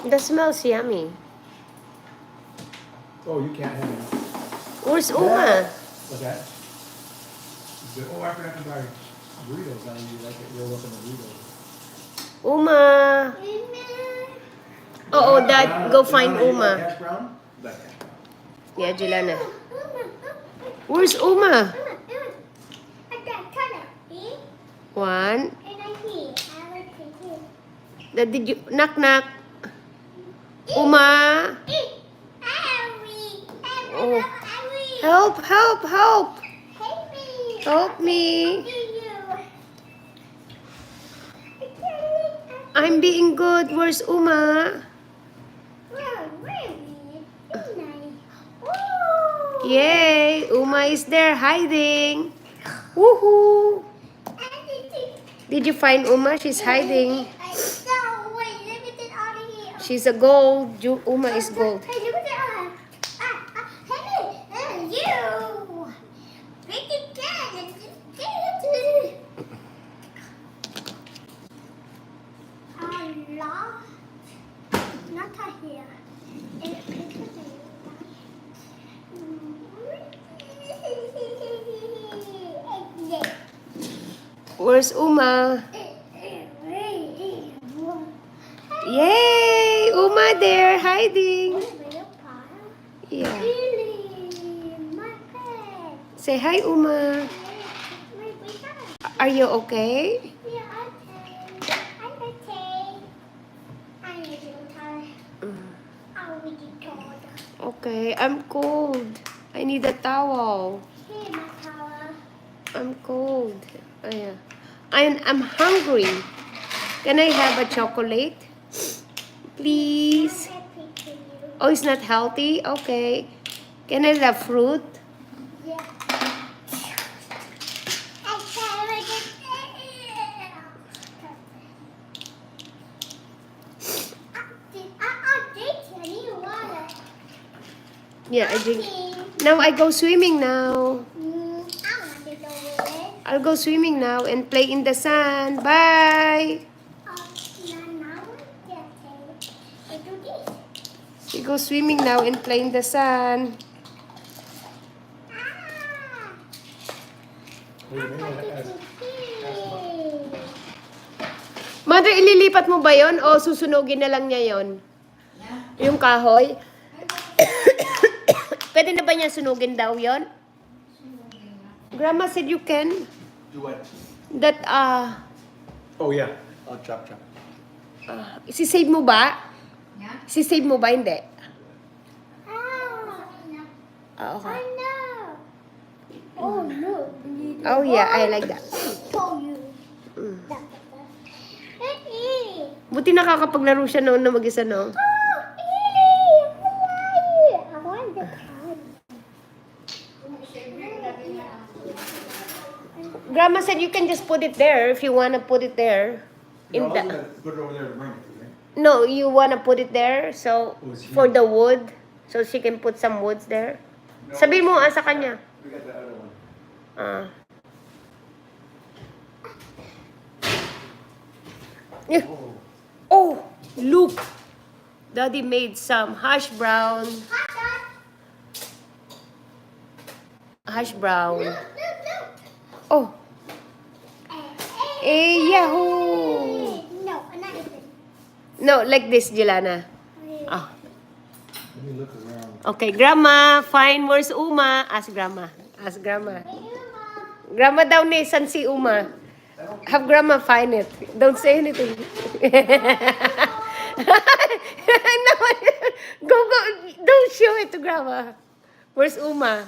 The smells yummy. Oh, you can't have it. Where's Uma? What's that? Oh, I forgot to buy burritos. I you like it rolled up in the burritos. Uma. Oh, Dad, go find You like Uma. hash brown? Like hash brown. Yeah, Jelana. Where's Uma? One. Did you knock knock? Uma. Oh. Help, help, help. Help me. I'm being good. Where's Uma? Yay, Uma is there hiding. Woohoo. Did you find Uma? She's hiding. She's a gold. Uma is gold. Where's Uma? Yay! Uma there, hiding. Yeah. Say hi, Uma. Are you okay? Okay, I'm cold. I need a towel. I'm cold. Oh, yeah. I'm hungry. Can I have a chocolate? Please. Oh, it's not healthy? Okay. Can I have fruit? Yeah, I drink. Now I go swimming now. I'll go swimming now and play in the sun. Bye. We go swimming now and play in the sun. Mother, ililipat mo ba yon o susunugin na lang niya yon? Yung kahoy? Pwede na ba niya sunugin daw yon? Grandma said you can. Do what? That, Oh, yeah. I'll chop. sisave mo ba? Sisave mo ba? Hindi. Okay. Oh, yeah. I like that. Buti nakakapaglaro siya noon na mag-isa, no? Grandma said you can just put it there if you want to put it there. Put it over there to bring it, right? No, you want to put it there so Oh, it's for here. the wood so she can put some woods there. No, Sabi mo sa kanya. We got the other one. Yeah. Oh, look. Daddy made some hash brown. Hash brown. Oh. Yahoo! No, like this, Jelana. Oh. Let me look around. Okay, Grandma, find where's Uma? Ask Grandma. Ask Grandma. Grandma daw ni, san si Uma? Have Grandma find it. Don't say anything. No, go. Don't show it to Grandma. Where's Uma?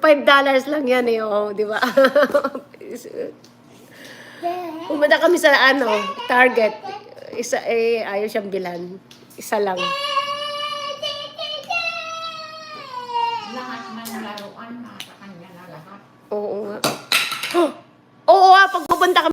$5 lang yan eh, oh, di ba? Pumunta kami sa Target. Isa ayaw siyang bilhan. Isa lang.